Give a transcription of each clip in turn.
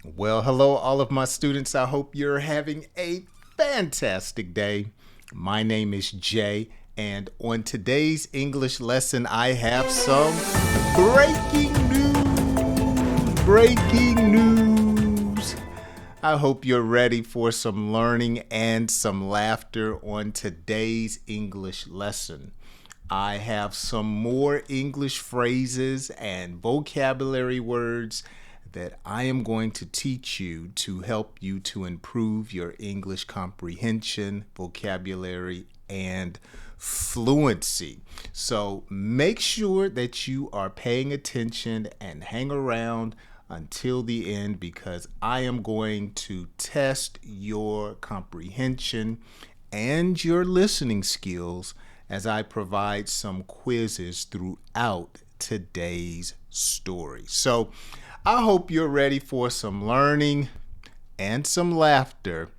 Well, hello, all of my students. I hope you're having a fantastic day. My name is Jay, and on today's English lesson, I have some breaking news. Breaking news. I hope you're ready for some learning and some laughter on today's English lesson. I have some more English phrases and vocabulary words that I am going to teach you to help you to improve your English comprehension, vocabulary, and fluency. So make sure that you are paying attention and hang around until the end because I am going to test your comprehension and your listening skills as I provide some quizzes throughout today's story. So I hope you're ready for some learning and some laughter.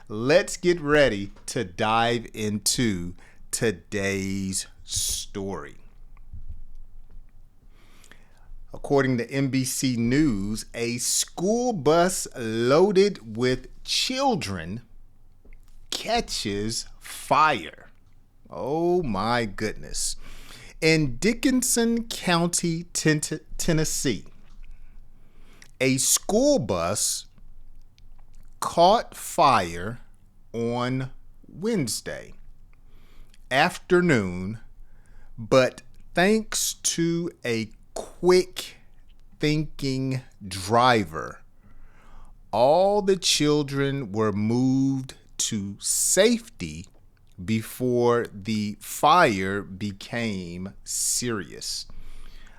Let's get ready to dive into today's story. According to NBC News, a school bus loaded with children catches fire. Oh my goodness. In Dickinson County, Tennessee, a school bus caught fire on Wednesday afternoon, but thanks to a quick thinking driver, all the children were moved to safety before the fire became serious.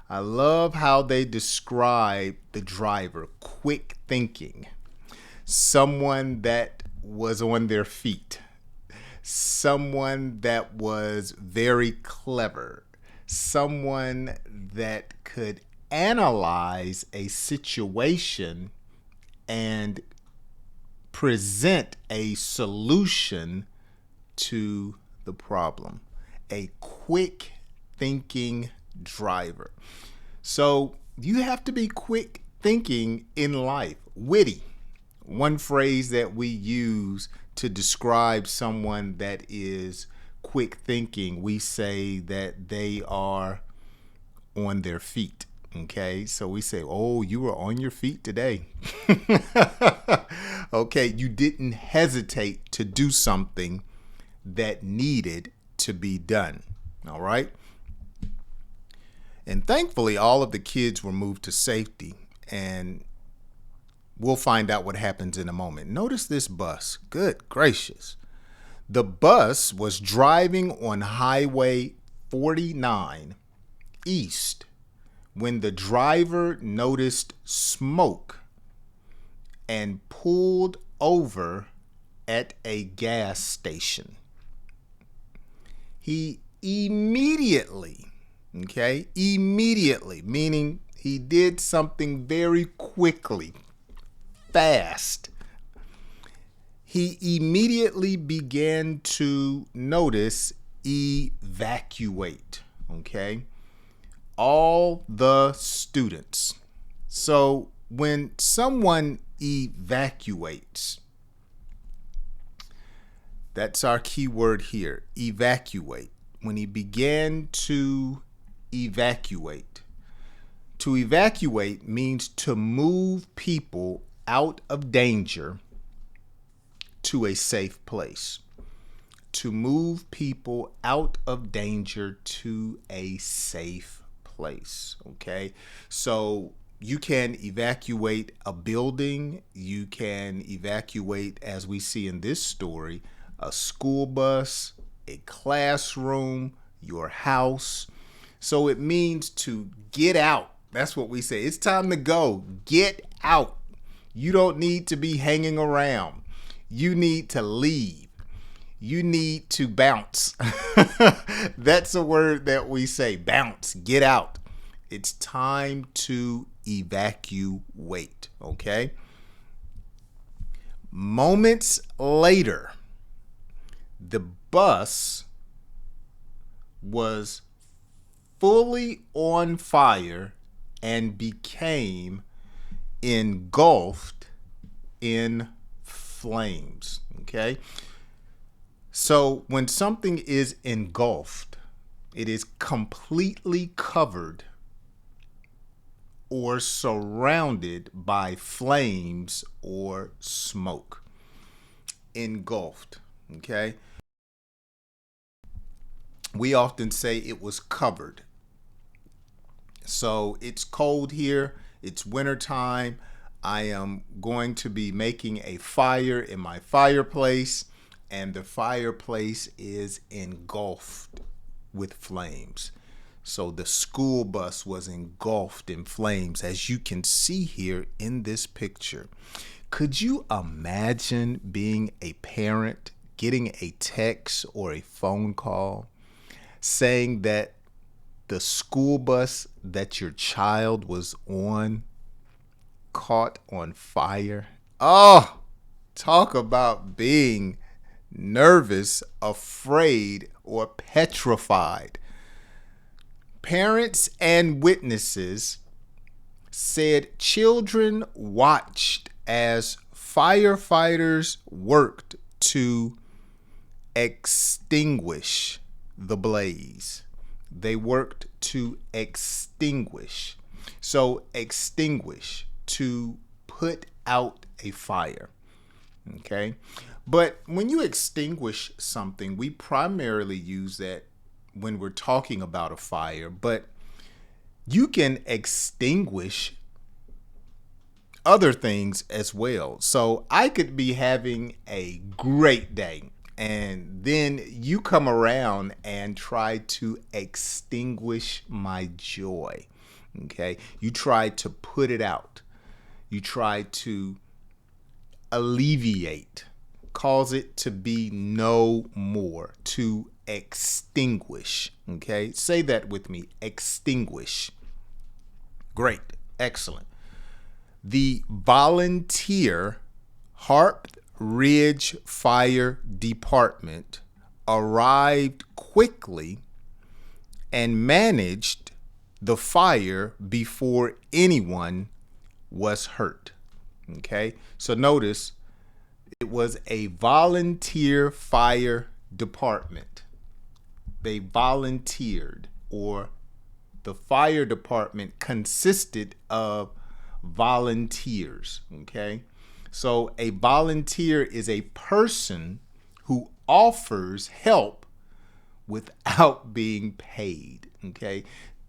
I love how they describe the driver, quick thinking, someone that was on their feet, someone that was very clever, someone that could analyze a situation and present a solution to the problem. A quick thinking driver. So you have to be quick thinking in life, witty. One phrase that we use to describe someone that is quick thinking, we say that they are on their feet. Okay, so we say, oh, you were on your feet today. Okay, you didn't hesitate to do something that needed to be done. All right. And thankfully, all of the kids were moved to safety, and we'll find out what happens in a moment. Notice this bus. Good gracious. The bus was driving on Highway 49 east when the driver noticed smoke and pulled over at a gas station. He immediately, meaning he did something very quickly, fast. He immediately began to notice evacuate, all the students. So when someone evacuates, that's our key word here, evacuate. When he began to evacuate. To evacuate means to move people out of danger to a safe place. To move people out of danger to a safe place, okay? So you can evacuate a building. You can evacuate, as we see in this story, a school bus, a classroom, your house. So it means to get out. That's what we say. It's time to go. Get out. You don't need to be hanging around. You need to leave. You need to bounce. That's a word that we say, bounce, get out. It's time to evacuate, okay? Moments later, the bus was fully on fire and became engulfed in flames. Okay. So when something is engulfed, it is completely covered or surrounded by flames or smoke. Engulfed. Okay. We often say it was covered. So it's cold here. It's wintertime. I am going to be making a fire in my fireplace, and the fireplace is engulfed with flames. So the school bus was engulfed in flames, as you can see here in this picture. Could you imagine being a parent, getting a text or a phone call saying that the school bus that your child was on caught on fire? Oh, talk about being nervous, afraid, or petrified. Parents and witnesses said children watched as firefighters worked to extinguish the blaze. They worked to extinguish. So extinguish, to put out a fire. Okay. But when you extinguish something, we primarily use that when we're talking about a fire, but you can extinguish other things as well. So I could be having a great day, and then you come around and try to extinguish my joy. Okay. You try to put it out. You try to alleviate, cause it to be no more, to extinguish. Okay. Say that with me. Extinguish. Great. Excellent. The volunteer Harp Ridge Fire Department arrived quickly and managed the fire before anyone was hurt. Okay, so notice it was a volunteer fire department. They volunteered, or the fire department consisted of volunteers. Okay, so a volunteer is a person who offers help without being paid. Okay,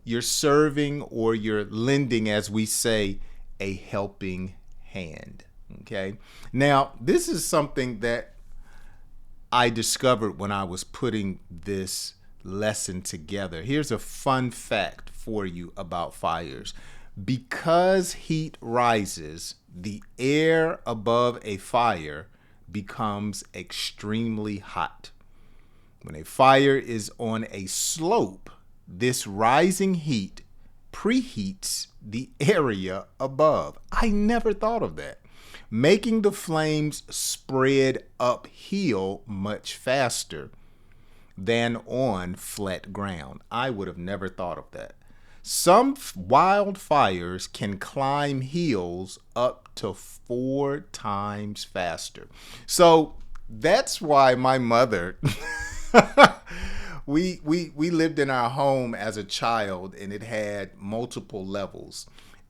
you're serving, or you're lending, as we say, a helping hand. Okay, now this is something that I discovered when I was putting this lesson together. Here's a fun fact for you about fires. Because heat rises, the air above a fire becomes extremely hot. When a fire is on a slope, this rising heat preheats the area above. I never thought of that, making the flames spread uphill much faster than on flat ground. I would have never thought of that. Some wildfires can climb hills up to 4 times faster. So that's why my mother, we lived in our home as a child, and it had multiple levels,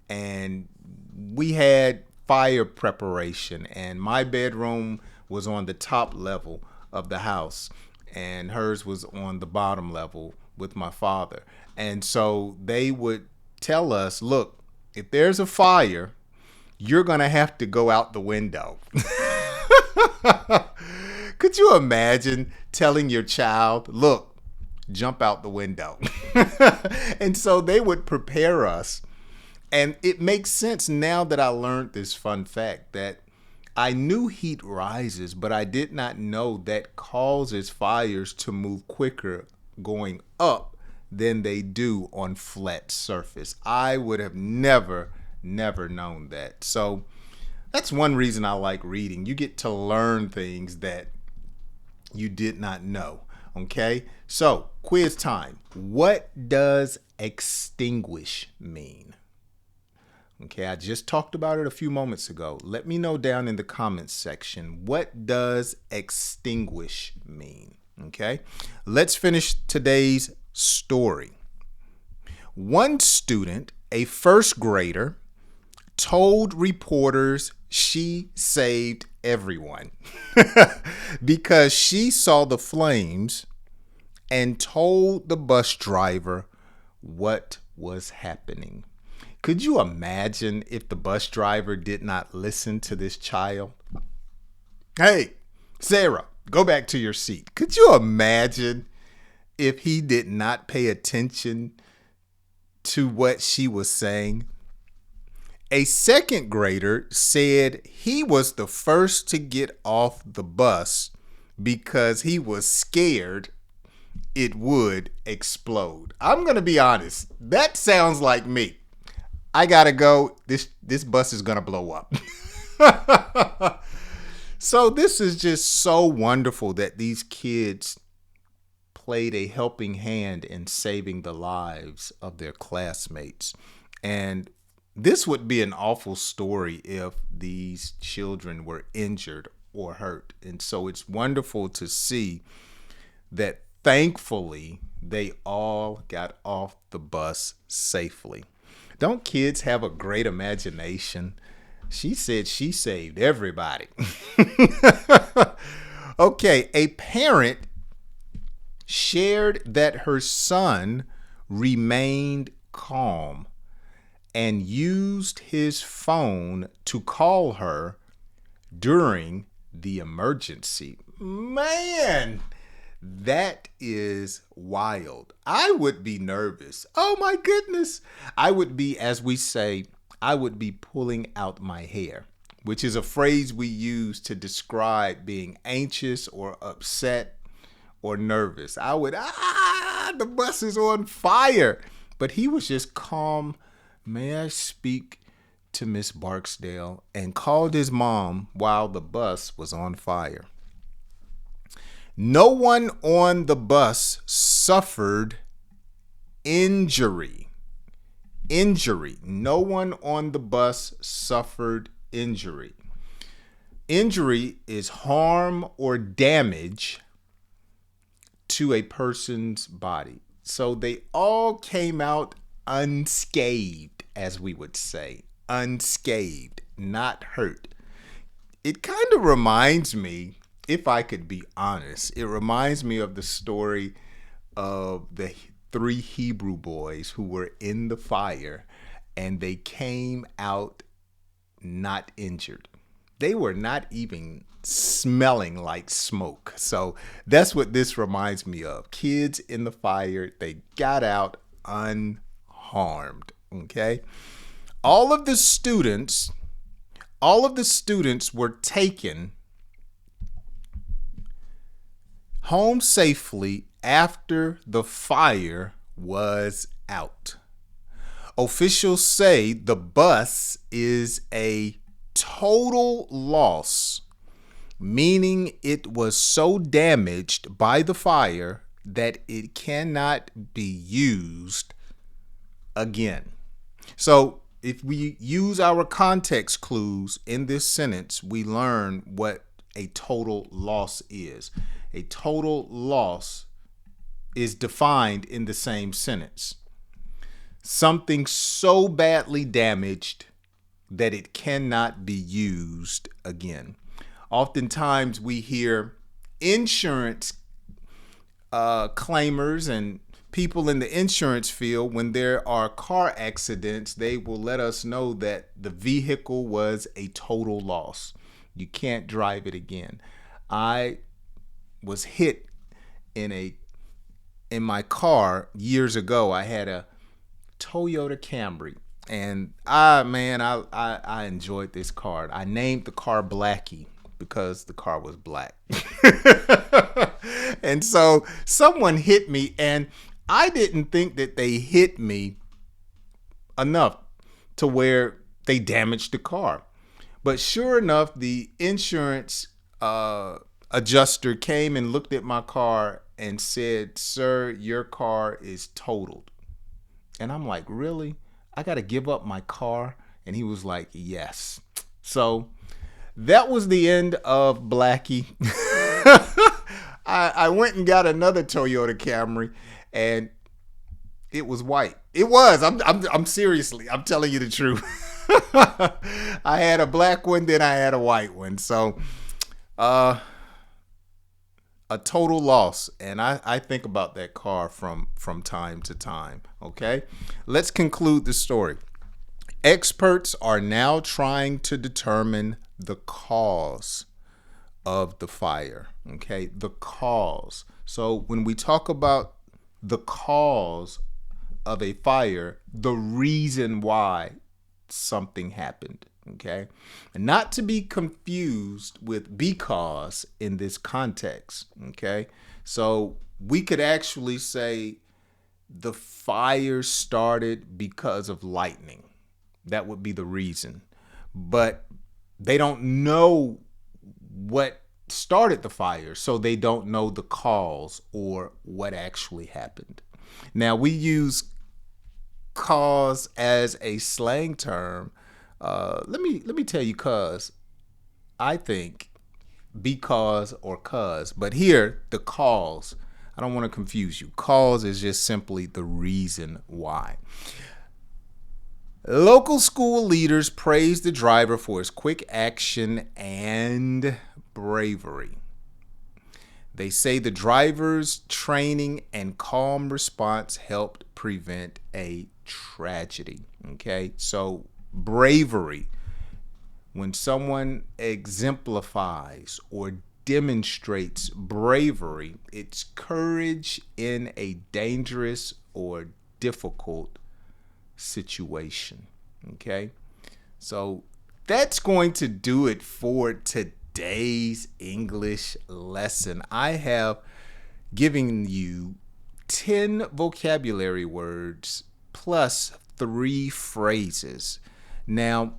and we had fire preparation, and my bedroom was on the top level of the house, and hers was on the bottom level with my father. And so they would tell us, look, if there's a fire, you're going to have to go out the window. Could you imagine telling your child, look, jump out the window? And so they would prepare us. And it makes sense now that I learned this fun fact, that I knew heat rises, but I did not know that causes fires to move quicker going up than they do on flat surface. I would have never known that. So that's one reason I like reading. You get to learn things that you did not know. Okay, so quiz time. What does extinguish mean? Okay, I just talked about it a few moments ago. Let me know down in the comments section, what does extinguish mean? Okay, let's finish today's story. One student, a first grader, told reporters she saved everyone because she saw the flames and told the bus driver what was happening. Could you imagine if the bus driver did not listen to this child? Hey, Sarah, go back to your seat. Could you imagine if he did not pay attention to what she was saying? A second grader said he was the first to get off the bus because he was scared it would explode. I'm going to be honest. That sounds like me. I got to go. This bus is going to blow up. So this is just so wonderful that these kids played a helping hand in saving the lives of their classmates. And this would be an awful story if these children were injured or hurt. And so it's wonderful to see that thankfully they all got off the bus safely. Don't kids have a great imagination? She said she saved everybody. Okay, a parent shared that her son remained calm and used his phone to call her during the emergency. Man, that is wild. I would be nervous. Oh my goodness. I would be, as we say, I would be pulling out my hair, which is a phrase we use to describe being anxious or upset or nervous. I would, the bus is on fire. But he was just calm. May I speak to Miss Barksdale? And called his mom while the bus was on fire. No one on the bus suffered injury. No one on the bus suffered injury. Injury is harm or damage to a person's body. So they all came out unscathed, as we would say. Unscathed, not hurt. It kind of reminds me, if I could be honest, it reminds me of the story of the 3 Hebrew boys who were in the fire and they came out not injured. They were not even smelling like smoke. So that's what this reminds me of. Kids in the fire, they got out unharmed. Okay. All of the students were taken home safely after the fire was out. Officials say the bus is a total loss, meaning it was so damaged by the fire that it cannot be used again. So if we use our context clues in this sentence, we learn what a total loss is. A total loss is defined in the same sentence. Something so badly damaged that it cannot be used again. Oftentimes we hear insurance claimers and people in the insurance field, when there are car accidents, they will let us know that the vehicle was a total loss. You can't drive it again. I was hit in my car years ago. I had a Toyota Camry, and I enjoyed this car. I named the car Blackie because the car was black. And so someone hit me, and I didn't think that they hit me enough to where they damaged the car. But sure enough, the insurance adjuster came and looked at my car and said, "Sir, your car is totaled." And I'm like, really? I got to give up my car And he was like, yes. So that was the end of Blackie. I went and got another Toyota Camry, and it was white. It was. I'm seriously. I'm telling you the truth. I had a black one, then I had a white one. So, a total loss. And I think about that car from time to time. Okay, let's conclude the story. Experts are now trying to determine the cause of the fire. Okay, the cause. So when we talk about the cause of a fire, the reason why something happened. Okay, and not to be confused with because in this context. Okay, so we could actually say the fire started because of lightning. That would be the reason. But they don't know what started the fire, so they don't know the cause or what actually happened. Now, we use cause as a slang term. Let me tell you cause. I think because or cause, but here the cause. I don't want to confuse you. Cause is just simply the reason why. Local school leaders praised the driver for his quick action and bravery. They say the driver's training and calm response helped prevent a tragedy. Okay, so bravery. When someone exemplifies or demonstrates bravery, it's courage in a dangerous or difficult situation. Okay, so that's going to do it for today's English lesson. I have given you 10 vocabulary words plus 3 phrases. Now,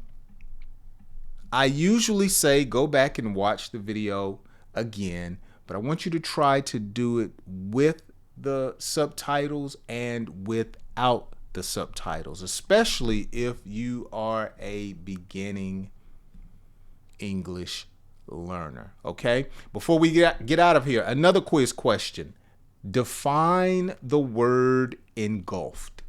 I usually say go back and watch the video again, but I want you to try to do it with the subtitles and without the subtitles, especially if you are a beginning English learner. Okay? Before we get out of here, another quiz question. Define the word engulfed.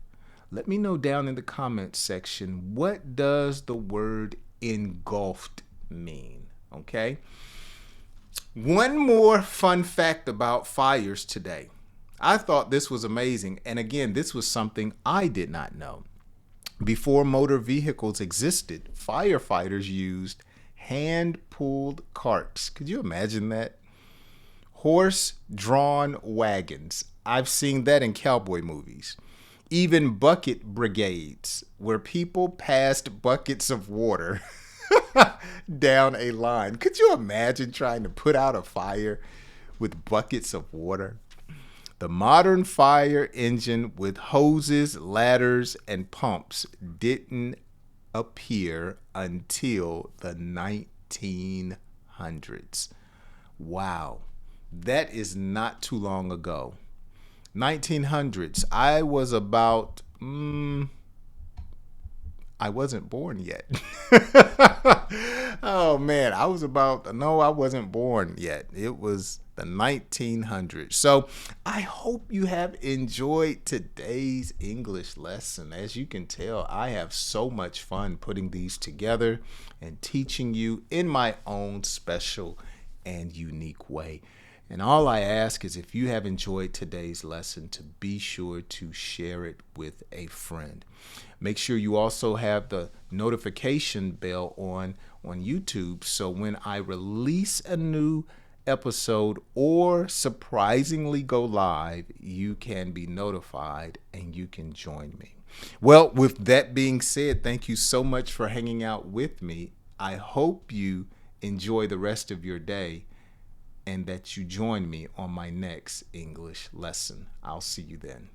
Let me know down in the comments section, what does the word engulfed mean? Okay? One more fun fact about fires today. I thought this was amazing. And again, this was something I did not know. Before motor vehicles existed, firefighters used hand-pulled carts. Could you imagine that? Horse-drawn wagons. I've seen that in cowboy movies. Even bucket brigades, where people passed buckets of water down a line. Could you imagine trying to put out a fire with buckets of water? The modern fire engine with hoses, ladders, and pumps didn't appear until the 1900s. Wow, that is not too long ago. 1900s, I was about, I wasn't born yet. Oh man, I wasn't born yet. It was the 1900s. So I hope you have enjoyed today's English lesson. As you can tell, I have so much fun putting these together and teaching you in my own special and unique way. And all I ask is, if you have enjoyed today's lesson, to be sure to share it with a friend. Make sure you also have the notification bell on YouTube, so when I release a new episode or surprisingly go live, you can be notified and you can join me. Well, with that being said, thank you so much for hanging out with me. I hope you enjoy the rest of your day and that you join me on my next English lesson. I'll see you then.